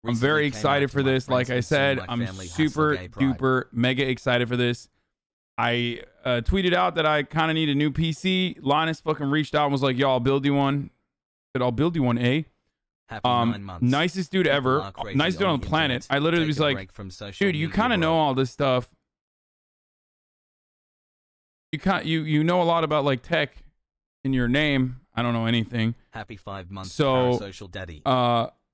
I'm very excited for this. Like I said, I'm super duper mega excited for this. I tweeted out that I kind of need a new PC. Linus fucking reached out and was like, yo, I'll build you one. I said, I'll build you one, eh? Nicest dude ever. Nicest dude on the planet. I literally was like, dude, you kind of know all this stuff. You know a lot about like tech in your name. I don't know anything. Happy 5 months. So, social daddy.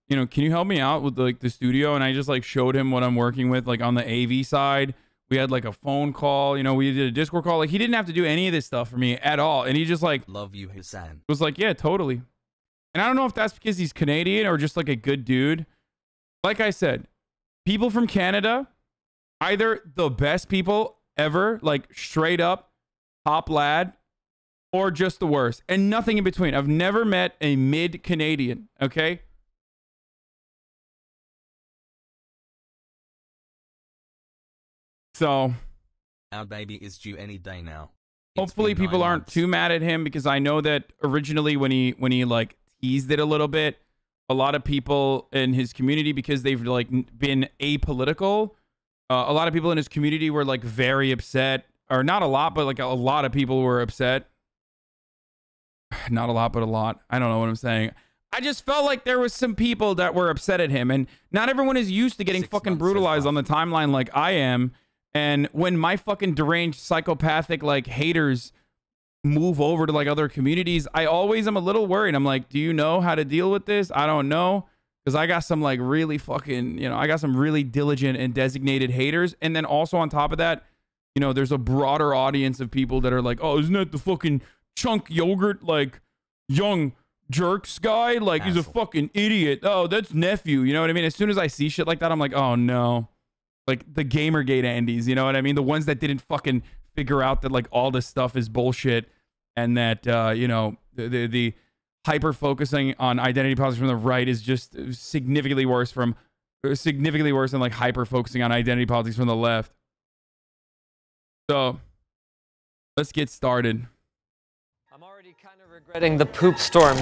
You know, can you help me out with like the studio? And I just like showed him what I'm working with, like on the AV side. We had like a phone call, you know, we did a Discord call. Like he didn't have to do any of this stuff for me at all. And he just like, love you, Hasan. Was like, yeah, totally. And I don't know if that's because he's Canadian or just like a good dude. Like I said, people from Canada, either the best people ever, like straight up top lad, or just the worst. And nothing in between. I've never met a mid-Canadian, okay? So our baby is due any day now. Hopefully people aren't too mad at him, because I know that originally when he like teased it a little bit, a lot of people in his community, because they've like been apolitical, a lot of people in his community were like very upset, or not a lot, but like a lot of people were upset. Not a lot, but a lot. I don't know what I'm saying. I just felt like there was some people that were upset at him, and not everyone is used to getting fucking brutalized on the timeline like I am. And when my fucking deranged psychopathic like haters move over to like other communities, I always am a little worried. I'm like, do you know how to deal with this? I don't know, because I got some like really fucking, you know, I got some really diligent and designated haters. And then also on top of that, you know, there's a broader audience of people that are like, oh, isn't that the fucking chunk yogurt like young jerks guy? Like he's a fucking idiot. Oh, that's nephew. You know what I mean? As soon as I see shit like that, I'm like, oh no. Like the Gamergate Andes, you know what I mean? The ones that didn't fucking figure out that like all this stuff is bullshit, and that you know, the hyper focusing on identity politics from the right is just significantly worse than like hyper focusing on identity politics from the left. So let's get started. I'm already kind of regretting the poop storm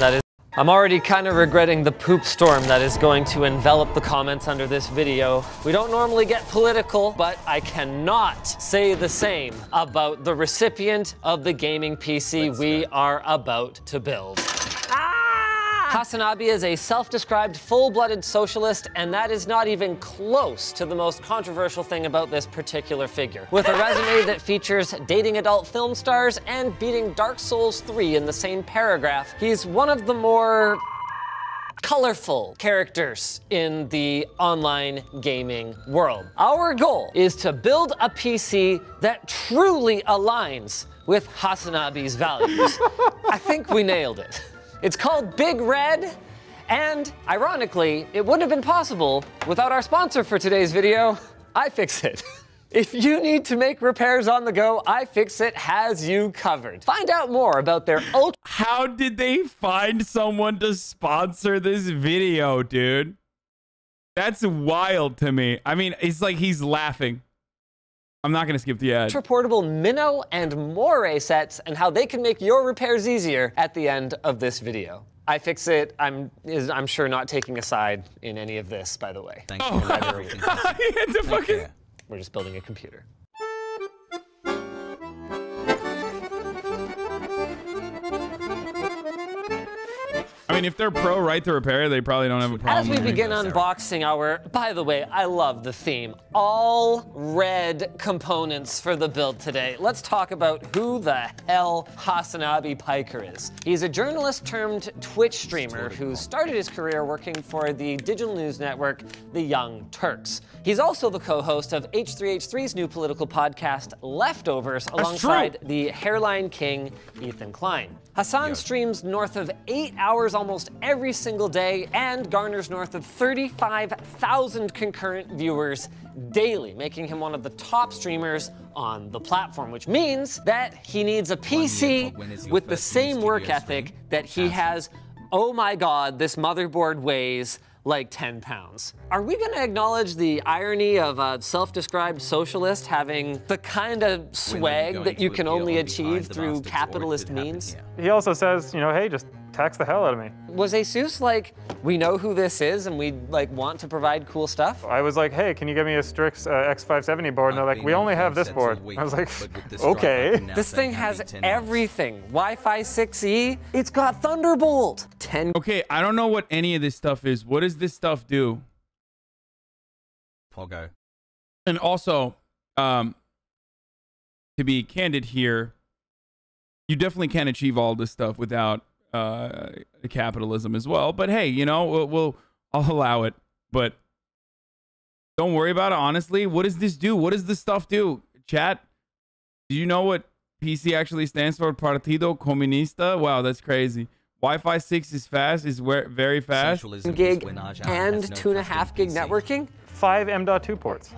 that is going to envelop the comments under this video. We don't normally get political, but I cannot say the same about the recipient of the gaming PC we are about to build. Hasan is a self-described full-blooded socialist, and that is not even close to the most controversial thing about this particular figure. With a resume that features dating adult film stars and beating Dark Souls 3 in the same paragraph, he's one of the more colorful characters in the online gaming world. Our goal is to build a PC that truly aligns with Hasanabi's values. I think we nailed it. It's called Big Red, and ironically, it wouldn't have been possible without our sponsor for today's video, iFixit. If you need to make repairs on the go, iFixit has you covered. Find out more about their ultra— How did they find someone to sponsor this video, dude? That's wild to me. I mean, it's like he's laughing. I'm not going to skip the ad. Portable Minnow and Moray sets, and how they can make your repairs easier at the end of this video. iFixit, I'm sure not taking a side in any of this, by the way. Thank you for everything. We're just building a computer. I mean, if they're pro right to repair, they probably don't have a problem. As we begin unboxing our, by the way, I love the theme, all red components for the build today. Let's talk about who the hell Hasanabi Piker is. He's a journalist turned Twitch streamer who started his career working for the digital news network, The Young Turks. He's also the co-host of H3H3's new political podcast, Leftovers, alongside the Hairline King, Ethan Klein. Hasan streams north of 8 hours almost every single day and garners north of 35,000 concurrent viewers daily, making him one of the top streamers on the platform, which means that he needs a PC with the same work ethic that he has. Oh my God, this motherboard weighs like 10 pounds. Are we gonna acknowledge the irony of a self-described socialist having the kind of swag that you can only achieve through capitalist means? He also says, you know, hey, just tax the hell out of me. Was Asus like, we know who this is and we like want to provide cool stuff? I was like, hey, can you get me a Strix X570 board? And they're like, we only have this board. I was like, okay. This thing has everything. Wi-Fi 6E, it's got Thunderbolt. 10. Okay, I don't know what any of this stuff is. What does this stuff do? Pogo. And also, to be candid here, you definitely can't achieve all this stuff without capitalism as well. But hey, you know, I'll allow it. But don't worry about it. Honestly, what does this do? What does this stuff do? Chat, do you know what PC actually stands for? Partido Comunista? Wow, that's crazy. Wi-Fi 6 is fast, is very fast. Gig and 2.5 gig networking? 5 M.2 ports.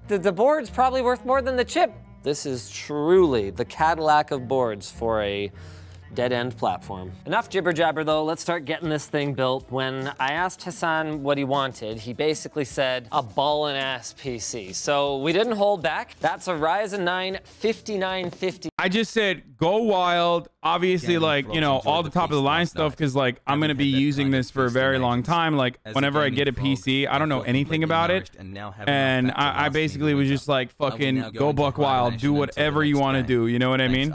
The board's probably worth more than the chip. This is truly the Cadillac of boards for a dead-end platform. Enough jibber-jabber though, let's start getting this thing built. When I asked Hasan what he wanted, he basically said a ballin'-ass PC. So we didn't hold back. That's a Ryzen 9 5950. I just said go wild. Obviously, like, you know, all the top of the line stuff, because like I'm gonna be using this for a very long time. Like whenever I get a PC, I don't know anything about it, and I basically was just like, fucking go buck wild, do whatever you want to do. You know what I mean?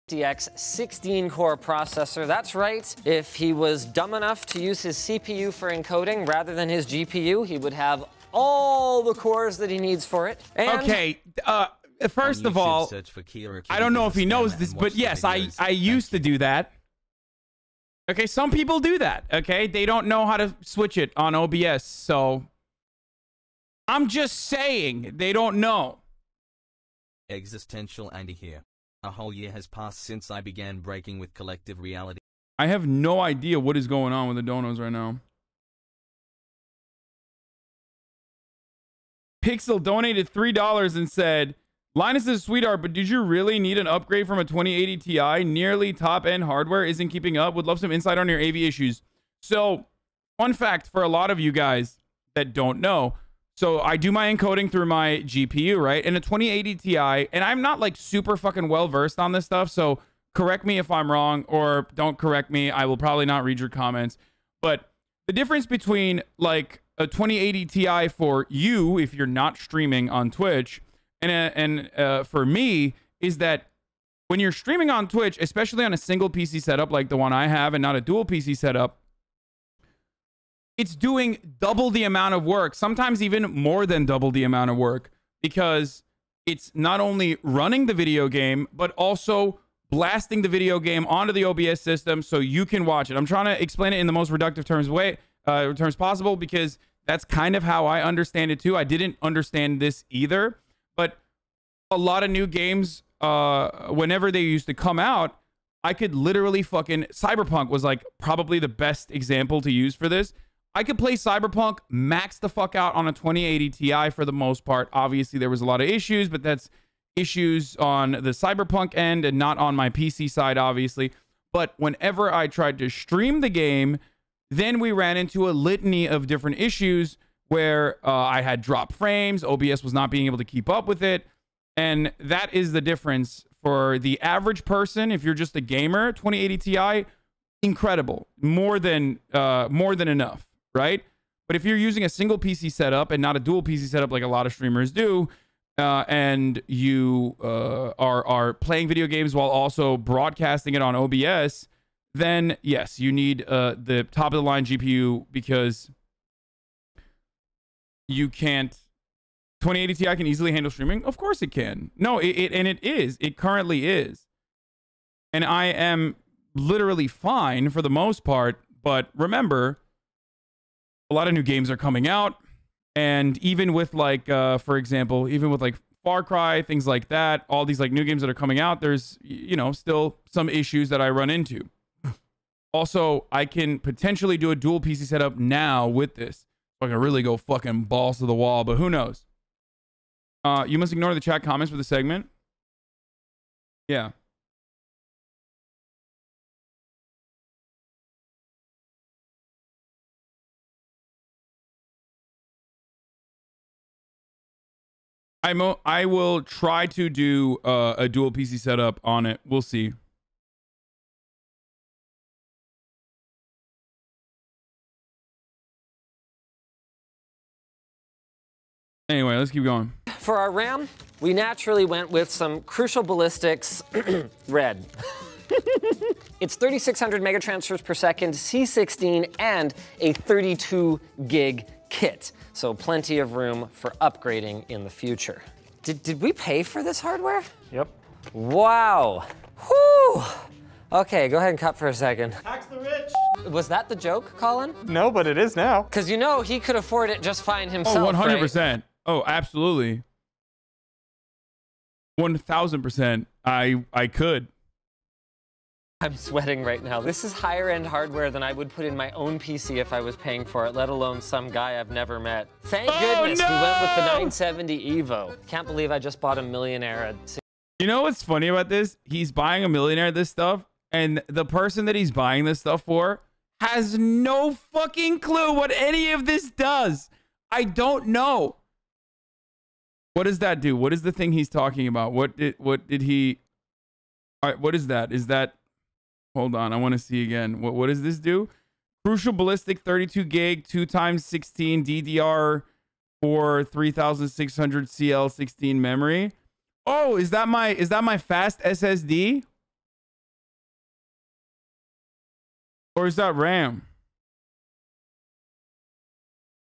DX 16-core processor. That's right. If he was dumb enough to use his CPU for encoding rather than his GPU, he would have all the cores that he needs for it. And okay, first of all, I don't know if he knows this, but yes, I used to do that. Okay, some people do that, okay? They don't know how to switch it on OBS, so I'm just saying they don't know. Existential Andy here. A whole year has passed since I began breaking with collective reality. I have no idea what is going on with the donos right now. Pixel donated $3 and said, Linus is a sweetheart, but did you really need an upgrade from a 2080 Ti? Nearly top-end hardware isn't keeping up. Would love some insight on your AV issues. So, fun fact for a lot of you guys that don't know. So I do my encoding through my GPU, right? And a 2080 Ti, and I'm not like super fucking well versed on this stuff, so correct me if I'm wrong, or don't correct me. I will probably not read your comments. But the difference between like a 2080 Ti for you, if you're not streaming on Twitch, and for me, is that when you're streaming on Twitch, especially on a single PC setup like the one I have and not a dual PC setup, it's doing double the amount of work, sometimes even more than double the amount of work, because it's not only running the video game, but also blasting the video game onto the OBS system so you can watch it. I'm trying to explain it in the most reductive terms possible, because that's kind of how I understand it too. I didn't understand this either, but a lot of new games, whenever they used to come out, I could literally fucking... Cyberpunk was like probably the best example to use for this. I could play Cyberpunk max the fuck out on a 2080 Ti for the most part. Obviously, there was a lot of issues, but that's issues on the Cyberpunk end and not on my PC side, obviously. But whenever I tried to stream the game, then we ran into a litany of different issues where I had dropped frames, OBS was not being able to keep up with it. And that is the difference for the average person. If you're just a gamer, 2080 Ti, incredible. More than enough. Right? But if you're using a single PC setup and not a dual PC setup like a lot of streamers do, and you are playing video games while also broadcasting it on OBS, then yes, you need the top of the line GPU, because you can't... 2080 Ti can easily handle streaming? Of course it can. No, it currently is. And I am literally fine for the most part, but remember, a lot of new games are coming out, and even with like, for example, even with like Far Cry, things like that, all these like new games that are coming out, there's, you know, still some issues that I run into. Also, I can potentially do a dual PC setup now with this. I can really go fucking balls to the wall, but who knows? You must ignore the chat comments for the segment. Yeah. I will try to do a dual PC setup on it. We'll see. Anyway, let's keep going. For our RAM, we naturally went with some Crucial Ballistics Red. It's 3,600 megatransfers per second, C16, and a 32 gig kit. So plenty of room for upgrading in the future. Did we pay for this hardware? Yep. Wow. Whew. Okay, go ahead and cut for a second. Tax the rich. Was that the joke, Colin? No, but it is now. Because you know he could afford it just fine himself. Oh, 100%. Right? Oh, absolutely. 1,000%. I could. I'm sweating right now. This is higher end hardware than I would put in my own PC if I was paying for it, let alone some guy I've never met. Thank goodness we went with the 970 Evo. Can't believe I just bought a millionaire. You know what's funny about this? He's buying a millionaire this stuff, and the person that he's buying this stuff for has no fucking clue what any of this does. I don't know. What does that do? What is the thing he's talking about? What did he... All right, what is that? Is that... Hold on, I want to see again. What does this do? Crucial Ballistic 32 gig, 2x16 DDR for 3600 CL16 memory. Oh, is that my fast SSD? Or is that RAM?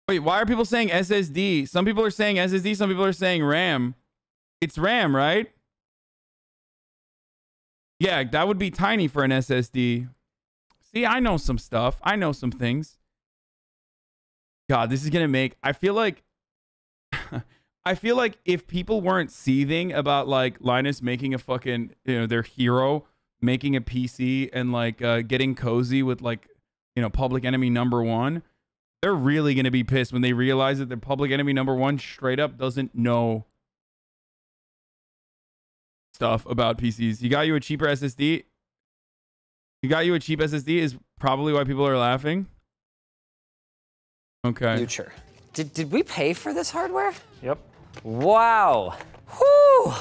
Wait, why are people saying SSD? Some people are saying SSD, some people are saying RAM. It's RAM, right? Yeah, that would be tiny for an SSD. See, I know some stuff. I know some things. God, this is going to make... I feel like if people weren't seething about, like, Linus making a fucking, you know, their hero making a PC and, like, getting cozy with, like, you know, Public Enemy #1, they're really going to be pissed when they realize that their Public Enemy #1 straight up doesn't know stuff about PCs. You got you a cheaper SSD. You got you a cheap SSD is probably why people are laughing. Okay. Future. Did we pay for this hardware? Yep. Wow. Whew.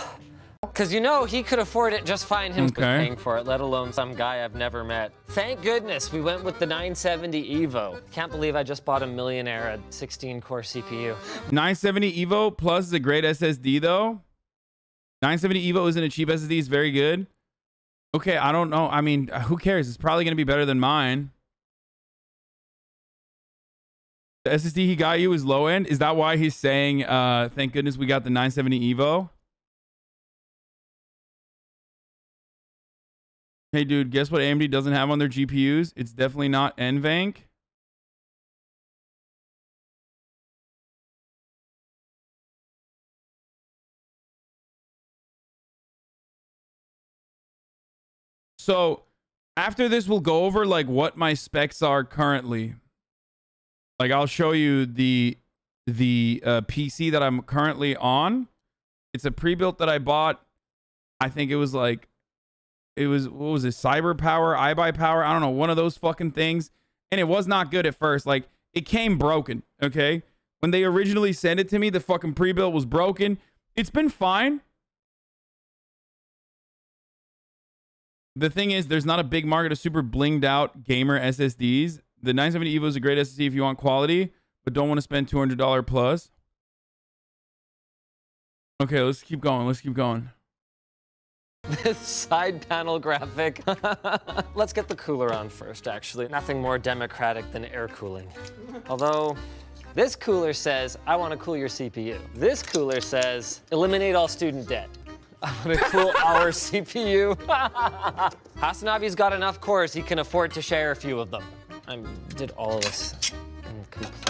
Because you know he could afford it just fine himself paying for it, let alone some guy I've never met. Thank goodness we went with the 970 Evo. Can't believe I just bought a millionaire a 16-core CPU. 970 Evo Plus is a great SSD though. 970 Evo isn't a cheap SSD. It's very good. Okay, I don't know. I mean, who cares? It's probably going to be better than mine. The SSD he got you is low end. Is that why he's saying, thank goodness we got the 970 Evo? Hey, dude, guess what AMD doesn't have on their GPUs? It's definitely not NVENC. So after this, we'll go over like what my specs are currently. Like I'll show you the PC that I'm currently on. It's a pre-built that I bought. I think it was like, what was it? Cyber Power, iBuy Power. I don't know, one of those fucking things. And it was not good at first. Like it came broken. Okay. When they originally sent it to me, the fucking pre-built was broken. It's been fine. The thing is, there's not a big market of super blinged out gamer SSDs. The 970 Evo is a great SSD if you want quality, but don't want to spend $200 plus. Okay, let's keep going. Let's keep going. This side panel graphic. Let's get the cooler on first, actually. Nothing more democratic than air cooling. Although, this cooler says, I want to cool your CPU. This cooler says, eliminate all student debt. I'm gonna cool our CPU. Hasanabi's got enough cores, he can afford to share a few of them. I did all of this in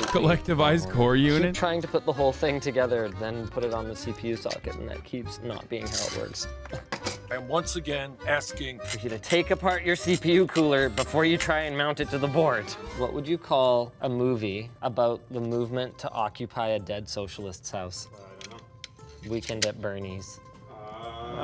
collectivized core unit. Keep trying to put the whole thing together, then put it on the CPU socket, and that keeps not being how it works. I'm once again asking for you to take apart your CPU cooler before you try and mount it to the board. What would you call a movie about the movement to occupy a dead socialist's house? I don't know. Weekend at Bernie's. That's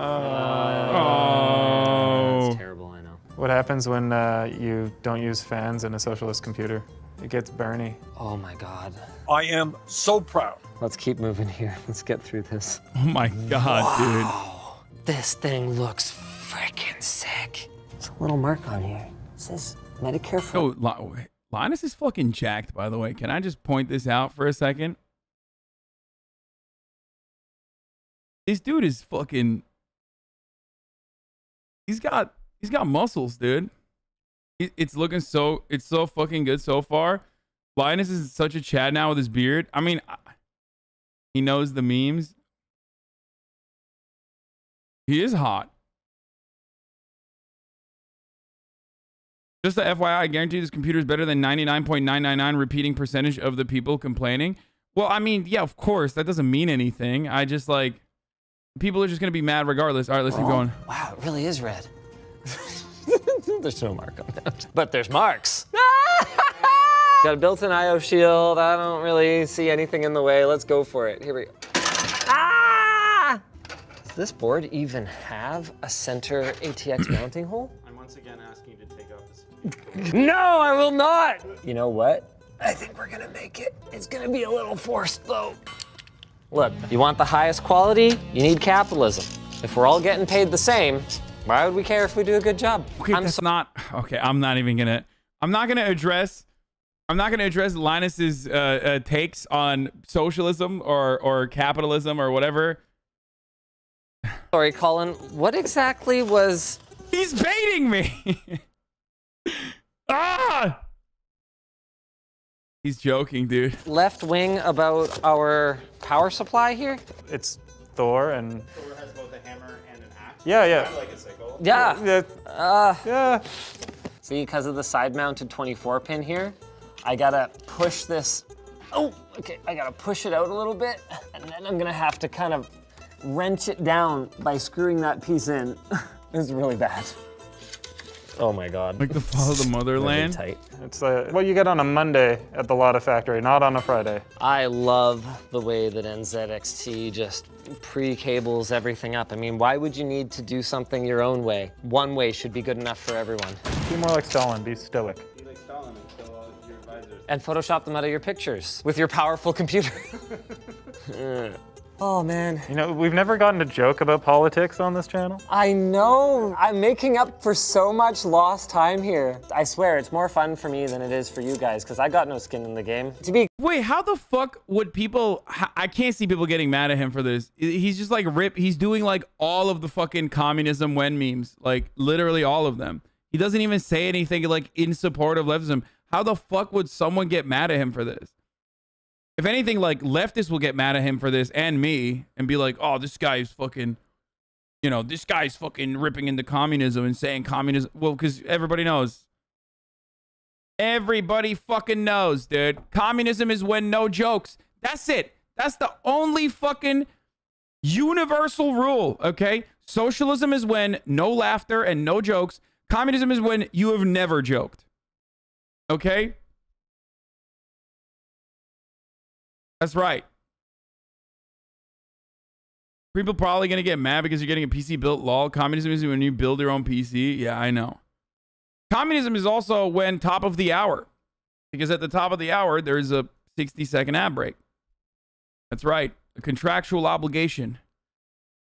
terrible, I know. What happens when you don't use fans in a socialist computer? It gets Bernie. Oh my God. I am so proud. Let's keep moving here. Let's get through this. Oh my God, wow. Dude. This thing looks freaking sick. There's a little mark on here. It says Medicare for... Oh, Linus is fucking jacked, by the way. Can I just point this out for a second? This dude is fucking. He's got muscles, dude. It's looking so. It's so fucking good so far. Linus is such a Chad now with his beard. I mean, he knows the memes. He is hot. Just a FYI, I guarantee this computer is better than 99.999 repeating percentage of the people complaining. Well, I mean, yeah, of course. That doesn't mean anything. I just like, people are just going to be mad regardless. All right, let's keep going. Wow, it really is red. There's no mark on that. But there's marks. Got a built-in IO shield. I don't really see anything in the way. Let's go for it. Here we go. Ah! Does this board even have a center ATX mounting hole? I'm once again asking you to take off this. No, I will not. You know what? I think we're gonna make it. It's gonna be a little forced though. Look, you want the highest quality? You need capitalism. If we're all getting paid the same, why would we care if we do a good job? Okay, I'm not gonna address Linus's takes on socialism or capitalism or whatever. Sorry, Colin. What exactly was? He's baiting me. Ah! He's joking, dude. Left wing about our power supply here? It's Thor and... Thor has both a hammer and an axe. Yeah, yeah. Kind of like a sickle. Yeah. Yeah. See, because of the side-mounted 24-pin here, I gotta push this. Oh, okay. I gotta push it out a little bit, and then I'm gonna have to kind of wrench it down by screwing that piece in. It's really bad. Oh my God. Like the fall of the motherland. Really tight. It's what you get on a Monday at the Lotta factory, not on a Friday. I love the way that NZXT just pre-cables everything up. I mean, why would you need to do something your own way? One way should be good enough for everyone. Be more like Stalin, be stoic. Be like Stalin and kill all of your advisors. And Photoshop them out of your pictures with your powerful computer. Oh man. You know, we've never gotten a joke about politics on this channel. I know. I'm making up for so much lost time here. I swear, it's more fun for me than it is for you guys, because I got no skin in the game. Wait, how the fuck would people... I can't see people getting mad at him for this. He's just like he's doing like all of the fucking communism when memes. Like literally all of them. He doesn't even say anything like in support of leftism. How the fuck would someone get mad at him for this? If anything, like, leftists will get mad at him for this and me and be like, oh, this guy's fucking, you know, this guy's fucking ripping into communism and saying communism. Well, because everybody knows. Everybody fucking knows, dude. Communism is when no jokes. That's it. That's the only fucking universal rule, okay? Socialism is when no laughter and no jokes. Communism is when you have never joked. Okay? That's right. People probably going to get mad because you're getting a PC built, lol. Communism is when you build your own PC. Yeah, I know. Communism is also when top of the hour. Because at the top of the hour, there's a 60-second ad break. That's right. A contractual obligation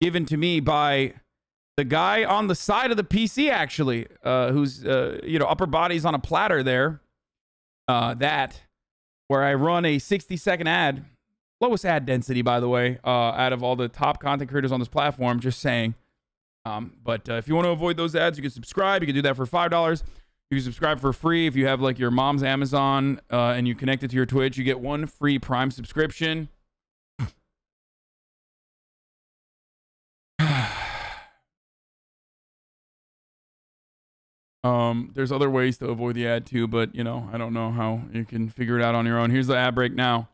given to me by the guy on the side of the PC, actually, who's, you know, upper body's on a platter there. Where I run a 60-second ad. Lowest ad density, by the way, out of all the top content creators on this platform, just saying. But if you want to avoid those ads, you can subscribe. You can do that for $5. You can subscribe for free. If you have like your mom's Amazon and you connect it to your Twitch, you get 1 free Prime subscription. There's other ways to avoid the ad too, but you know, I don't know how you can figure it out on your own. Here's the ad break now.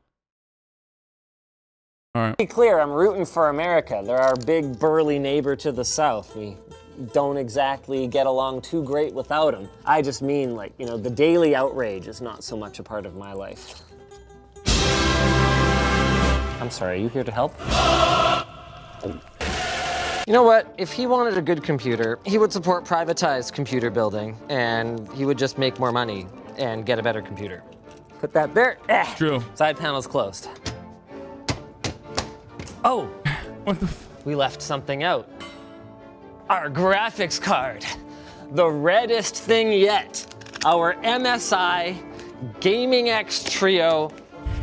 All right. To be clear, I'm rooting for America. They're our big burly neighbor to the south. We don't exactly get along too great without them. I just mean, like, you know, the daily outrage is not so much a part of my life. I'm sorry, are you here to help? You know what? If he wanted a good computer, he would support privatized computer building, and he would just make more money and get a better computer. Put that there. True. Side panel's closed. Oh, What the we left something out. Our graphics card. The reddest thing yet. Our MSI Gaming X Trio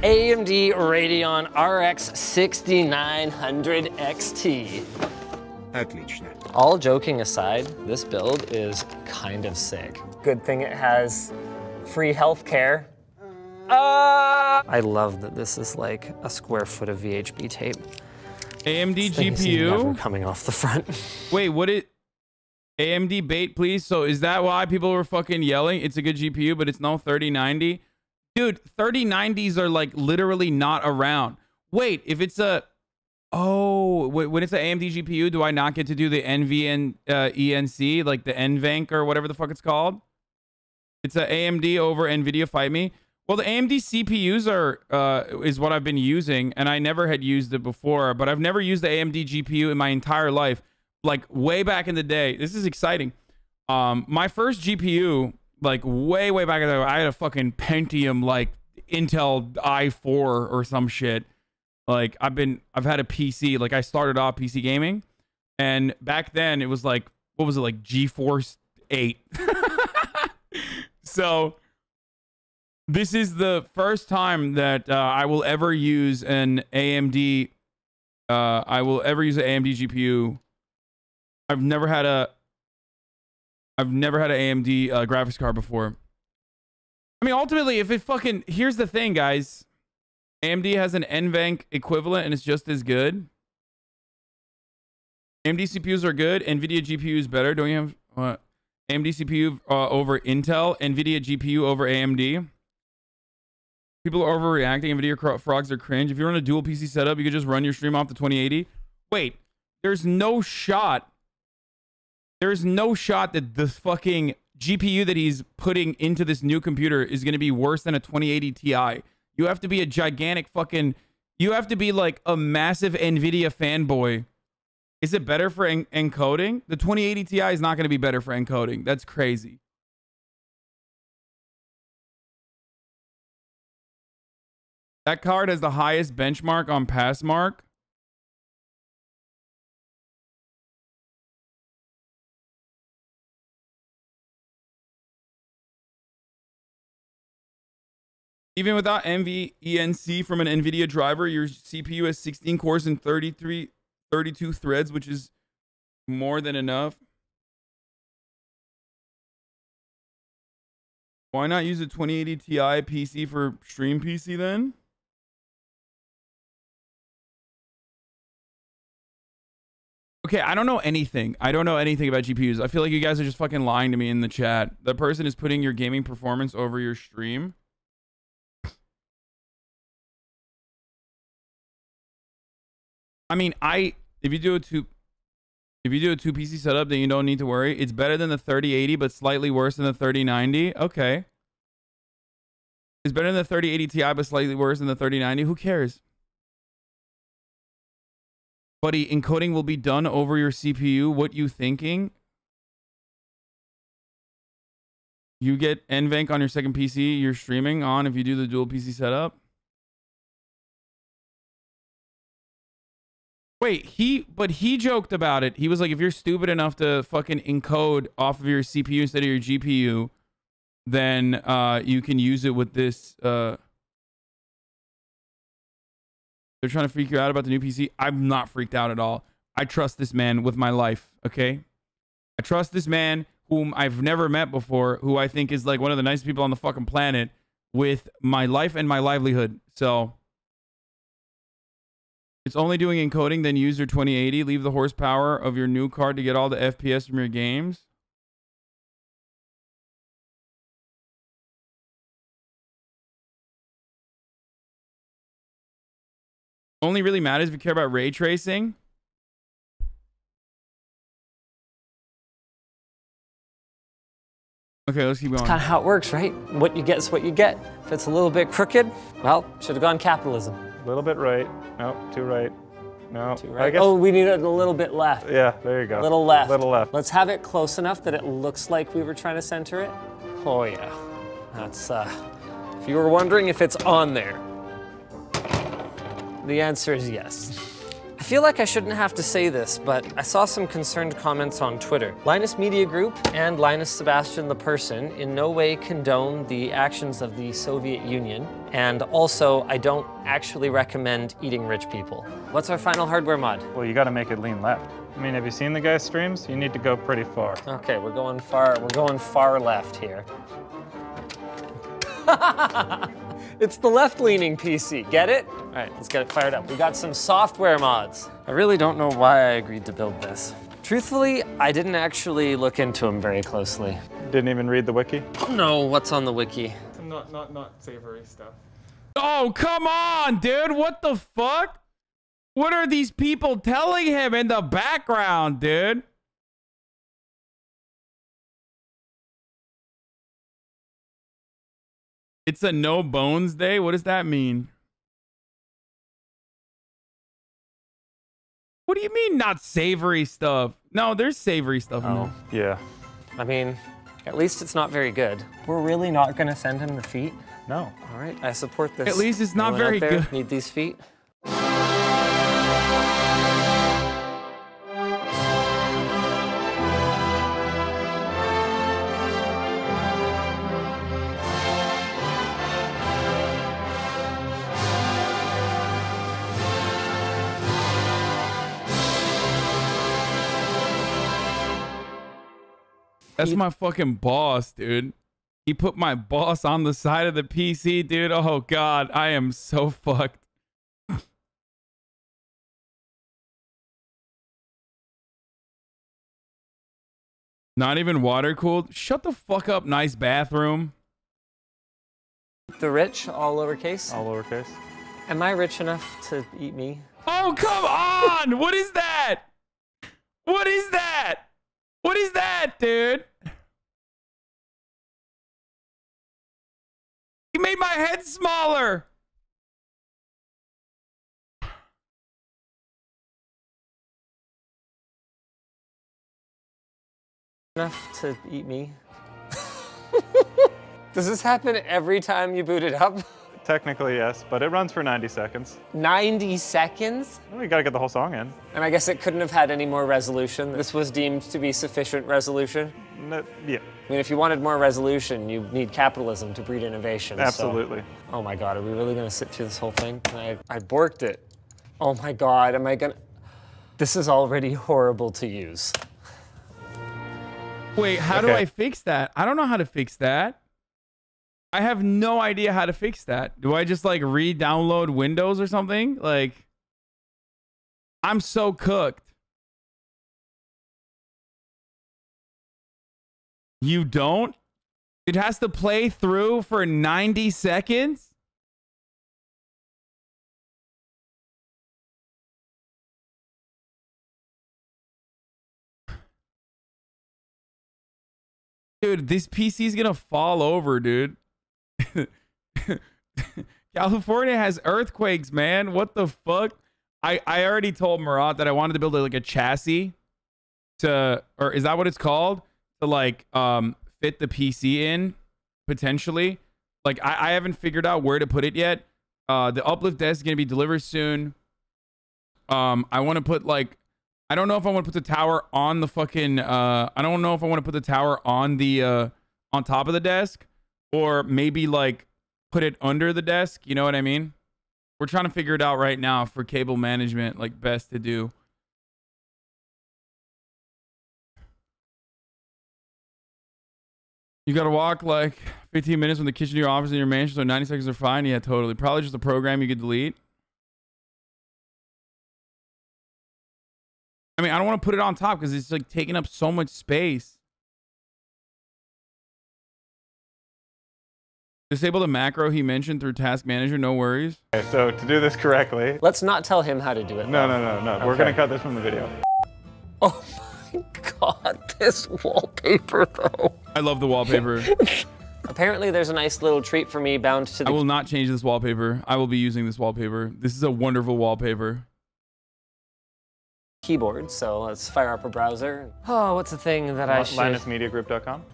AMD Radeon RX 6900 XT. All joking aside, this build is kind of sick. Good thing it has free healthcare. I love that this is like a square foot of VHB tape. AMD This thing is GPU never coming off the front. Wait, what it? AMD bait, please. So is that why people were fucking yelling? It's a good GPU, but it's no 3090. Dude, 3090s are like literally not around. Wait, if it's a when it's an AMD GPU, do I not get to do the ENC, like the NVENC or whatever the fuck it's called? It's a AMD over NVIDIA, fight me. Well, the AMD CPUs is what I've been using, and I never had used it before, but I've never used the AMD GPU in my entire life, like way back in the day. This is exciting. My first GPU, like way back in the day, I had a fucking Pentium, like Intel i4 or some shit. Like I've had a PC, like I started off PC gaming, and back then it was like, what was it, like GeForce 8. So this is the first time that I will ever use an AMD AMD GPU. I've never had an AMD graphics card before. I mean, ultimately, if it fucking, here's the thing, guys. AMD has an NVENC equivalent and it's just as good. AMD CPUs are good. NVIDIA GPU is better. Don't you have what? AMD CPU over Intel. NVIDIA GPU over AMD. People are overreacting. NVIDIA frogs are cringe. If you're on a dual PC setup, you could just run your stream off the 2080. Wait, there's no shot. There's no shot that the fucking GPU that he's putting into this new computer is going to be worse than a 2080 Ti. You have to be a gigantic fucking... You have to be like a massive NVIDIA fanboy. Is it better for encoding? The 2080 Ti is not going to be better for encoding. That's crazy. That card has the highest benchmark on Passmark. Even without NVENC from an NVIDIA driver, your CPU has 16 cores and 32 threads, which is more than enough. Why not use a 2080 Ti PC for stream PC then? Okay, I don't know anything. I don't know anything about GPUs. I feel like you guys are just fucking lying to me in the chat. The person is putting your gaming performance over your stream. I mean, if you do a two PC setup, then you don't need to worry. It's better than the 3080, but slightly worse than the 3090. Okay. It's better than the 3080 Ti, but slightly worse than the 3090. Who cares? Buddy, encoding will be done over your CPU. What you thinking? You get NVENC on your second PC you're streaming on if you do the dual PC setup. Wait, he joked about it. He was like, if you're stupid enough to fucking encode off of your CPU instead of your GPU, then you can use it with this. They're trying to freak you out about the new PC. I'm not freaked out at all. I trust this man with my life, okay? I trust this man whom I've never met before, who I think is like one of the nicest people on the fucking planet, with my life and my livelihood. So it's only doing encoding, then use your 2080. Leave the horsepower of your new card to get all the FPS from your games. Only really matters if you care about ray tracing. Okay, let's keep going. That's kind of how it works, right? What you get is what you get. If it's a little bit crooked, well, should have gone capitalism. A little bit right. No, too right. No. Too right. I guess, oh, we need it a little bit left. yeah, there you go. A little left. Little left. Let's have it close enough that it looks like we were trying to center it. Oh yeah. That's, if you were wondering if it's on there, the answer is yes. I feel like I shouldn't have to say this, but I saw some concerned comments on Twitter. Linus Media Group and Linus Sebastian the person in no way condone the actions of the Soviet Union, and also I don't actually recommend eating rich people. What's our final hardware mod? Well, you gotta make it lean left. I mean, have you seen the guy's streams? You need to go pretty far. Okay, we're going far left here. It's the left-leaning PC, get it? All right, let's get it fired up. We got some software mods. I really don't know why I agreed to build this. Truthfully, I didn't actually look into them very closely. Didn't even read the wiki? No, what's on the wiki? Not savory stuff. Oh, come on, dude. What the fuck? What are these people telling him in the background, dude? It's a no bones day? What does that mean? What do you mean not savory stuff? No, there's savory stuff in there. Yeah. I mean, at least it's not very good. We're really not gonna send him the feet? No. All right, I support this. At least it's not Anyone very out there good. Need these feet? That's my fucking boss, dude. He put my boss on the side of the PC, dude. Oh, God. I am so fucked. Not even water cooled? Shut the fuck up, nice bathroom. The rich, all lowercase? All lowercase. Am I rich enough to eat me? Oh, come on! What is that? What is that? What is that, dude? He made my head smaller. Enough to eat me? Does this happen every time you boot it up? Technically, yes, but it runs for 90 seconds. 90 seconds? We gotta get the whole song in. And I guess it couldn't have had any more resolution. This was deemed to be sufficient resolution. Yeah. I mean, if you wanted more resolution, you need capitalism to breed innovation. Absolutely. So. Oh my God, are we really gonna sit through this whole thing? I borked it. Oh my God, am I gonna? This is already horrible to use. Wait, how do I fix that? I don't know how to fix that. I have no idea how to fix that. Do I just like re-download Windows or something? Like, I'm so cooked. You don't? It has to play through for 90 seconds? Dude, this PC is gonna fall over, dude. California has earthquakes, man. What the fuck? I already told Murat that I wanted to build like a chassis to, or is that what it's called? To like fit the PC in potentially. Like I haven't figured out where to put it yet. The uplift desk is gonna be delivered soon. I want to put like, I don't know if I want to put the tower on the fucking I don't know if I want to put the tower on the on top of the desk, or maybe like put it under the desk, you know what I mean? We're trying to figure it out right now for cable management, like best to do. You gotta walk like 15 minutes from the kitchen to your office in your mansion, so 90 seconds are fine. Yeah, totally. Probably just a program you could delete. I mean, I don't want to put it on top because it's like taking up so much space. Disable the macro he mentioned through Task Manager, no worries. Okay, so to do this correctly... Let's not tell him how to do it. No. Okay. We're gonna cut this from the video. Oh my God, this wallpaper though. I love the wallpaper. Apparently there's a nice little treat for me bound to the... I will not change this wallpaper. I will be using this wallpaper. This is a wonderful wallpaper. Keyboard, so let's fire up a browser. Oh, what's the thing that I should... LinusMediaGroup.com.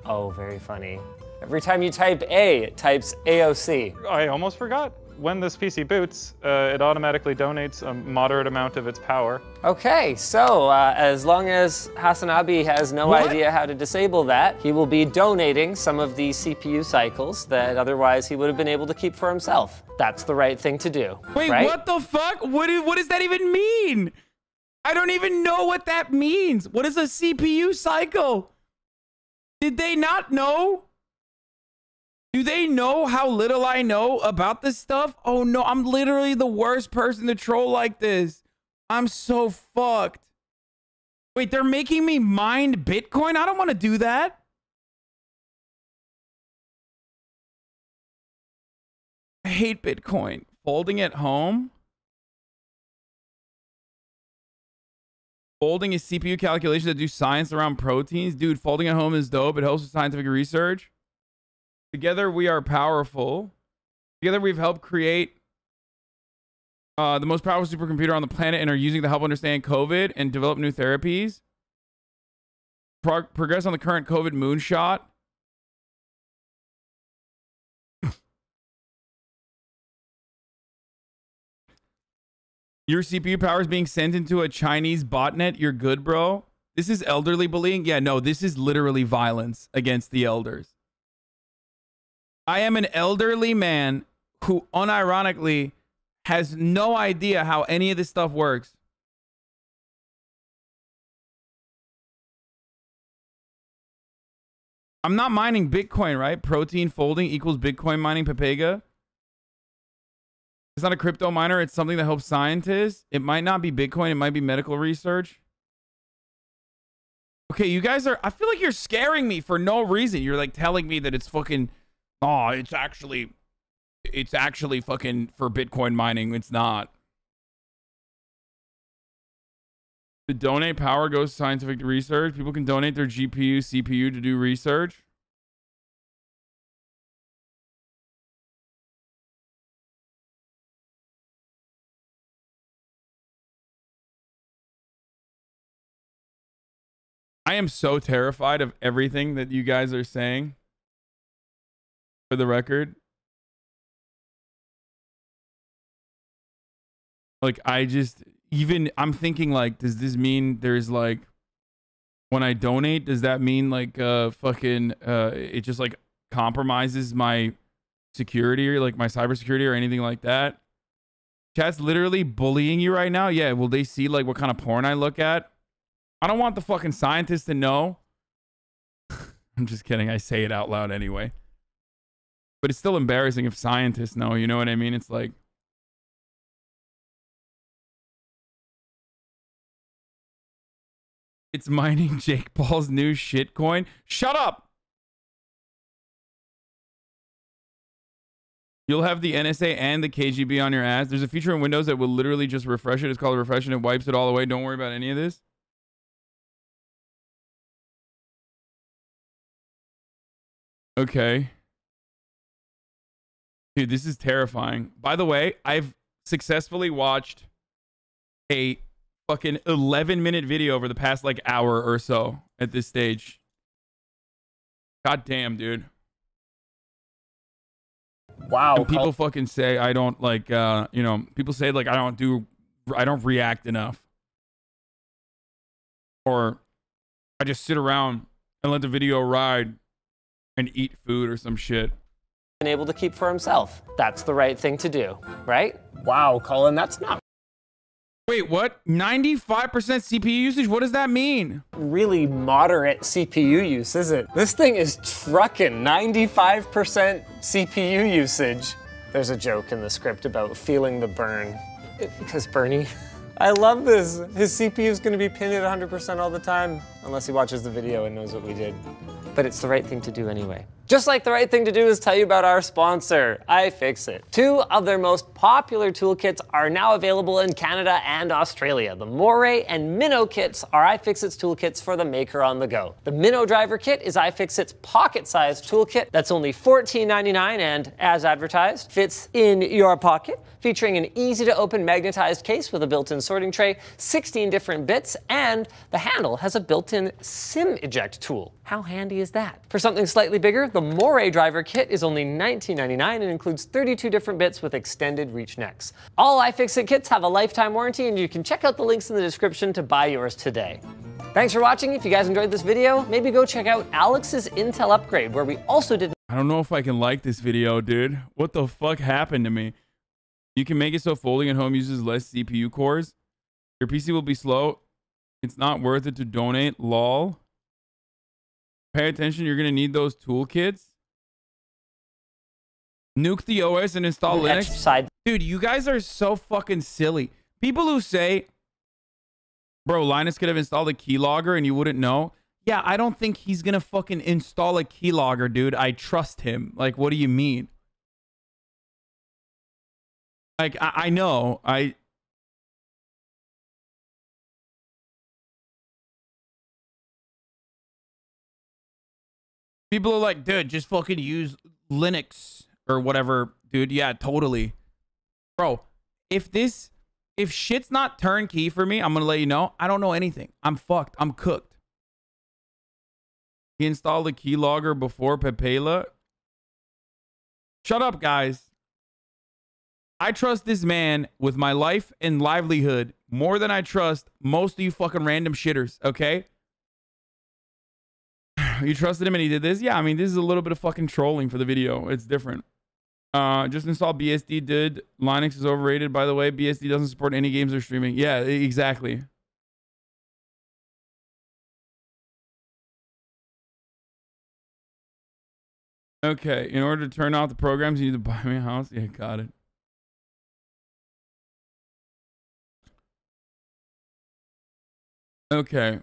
Oh, very funny. Every time you type A, it types AOC. I almost forgot. when this PC boots, it automatically donates a moderate amount of its power. Okay, so as long as Hasanabi has no idea how to disable that, he will be donating some of the CPU cycles that otherwise he would have been able to keep for himself. That's the right thing to do. Wait, right? what the fuck? What does that even mean? I don't even know what that means. What is a CPU cycle? Did they not know? Do they know how little I know about this stuff? Oh no, I'm literally the worst person to troll like this. I'm so fucked. Wait, they're making me mine Bitcoin? I don't want to do that. I hate Bitcoin. Folding at home? Folding is CPU calculations that do science around proteins? Dude, folding at home is dope. It helps with scientific research. Together we are powerful. Together we've helped create the most powerful supercomputer on the planet and are using to help understand COVID and develop new therapies. Progress on the current COVID moonshot. Your CPU power is being sent into a Chinese botnet. You're good, bro. This is elderly bullying? Yeah, no, this is literally violence against the elders. I am an elderly man who unironically has no idea how any of this stuff works. I'm not mining Bitcoin, right? Protein folding equals Bitcoin mining, Pepega. It's not a crypto miner. It's something that helps scientists. It might not be Bitcoin. It might be medical research. Okay, you guys are... I feel like you're scaring me for no reason. You're like telling me that it's fucking... Oh, it's actually fucking for Bitcoin mining. It's not. To donate power goes to scientific research. People can donate their GPU, CPU to do research. I am so terrified of everything that you guys are saying. For the record. Like, I'm thinking like, does this mean there's like, when I donate, does that mean like, it just like compromises my security or like my cybersecurity or anything like that? Chat's literally bullying you right now. Yeah. Will they see like what kind of porn I look at? I don't want the fucking scientists to know. I'm just kidding. I say it out loud anyway. But it's still embarrassing if scientists know, you know what I mean? It's like... It's mining Jake Paul's new shitcoin. Shut up! You'll have the NSA and the KGB on your ass. There's a feature in Windows that will literally just refresh it. It's called refresh and it wipes it all away. Don't worry about any of this. Okay. Dude, this is terrifying. By the way, I've successfully watched a fucking 11-minute video over the past like hour or so at this stage. God damn, dude. Wow. And people fucking say I don't like, you know, people say like I don't react enough. Or I just sit around and let the video ride and eat food or some shit. Been able to keep for himself. That's the right thing to do, right? Wow, Colin, that's not Wait, what? 95% CPU usage? What does that mean? really moderate CPU use, is it? This thing is trucking 95% CPU usage. There's a joke in the script about feeling the burn. Because Bernie, I love this. His CPU is going to be pinned at 100% all the time, unless he watches the video and knows what we did. But it's the right thing to do anyway. Just like the right thing to do is tell you about our sponsor, iFixit. 2 of their most popular toolkits are now available in Canada and Australia. The Moray and Minnow kits are iFixit's toolkits for the maker on the go. The Minnow Driver kit is iFixit's pocket-sized toolkit that's only $14.99 and, as advertised, fits in your pocket, featuring an easy-to-open magnetized case with a built-in sorting tray, 16 different bits, and the handle has a built-in SIM eject tool. How handy is that? For something slightly bigger, the Moray driver kit is only $19.99 and includes 32 different bits with extended reach necks. All iFixit kits have a lifetime warranty, and you can check out the links in the description to buy yours today. Thanks for watching. If you guys enjoyed this video, maybe go check out Alex's Intel upgrade, where we also did... I don't know if I can like this video, dude. What the fuck happened to me? You can make it so folding at home uses less CPU cores. Your PC will be slow. It's not worth it to donate. Lol. Pay attention, you're going to need those toolkits. Nuke the OS and install Linux. Dude, you guys are so fucking silly. People who say, bro, Linus could have installed a keylogger and you wouldn't know. Yeah, I don't think he's going to fucking install a keylogger, dude. I trust him. Like, what do you mean? Like, I know. People are like, dude, just fucking use Linux or whatever, dude. Yeah, totally. Bro, if shit's not turnkey for me, I'm going to let you know. I don't know anything. I'm fucked. I'm cooked. He installed a keylogger before Pepela. Shut up, guys. I trust this man with my life and livelihood more than I trust most of you fucking random shitters, okay? You trusted him and he did this? Yeah, I mean, this is a little bit of fucking trolling for the video. It's different. Just install BSD, dude. Linux is overrated, by the way. BSD doesn't support any games or streaming. Yeah, exactly. Okay, in order to turn off the programs, you need to buy me a house. Yeah, got it. Okay.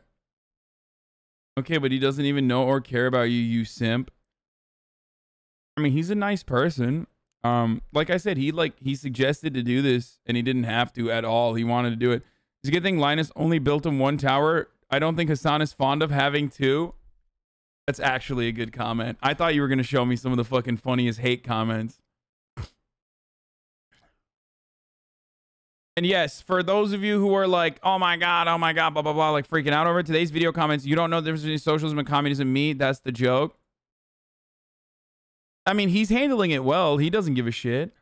Okay, but he doesn't even know or care about you, you simp. I mean, he's a nice person. Like I said, he suggested to do this and he didn't have to at all. He wanted to do it. It's a good thing Linus only built him one tower. I don't think Hasan is fond of having two. That's actually a good comment. I thought you were going to show me some of the fucking funniest hate comments. And yes, for those of you who are like, oh my god, blah, blah, blah, like freaking out over today's video comments, you don't know the difference between socialism and communism. Me, that's the joke. I mean, he's handling it well. He doesn't give a shit.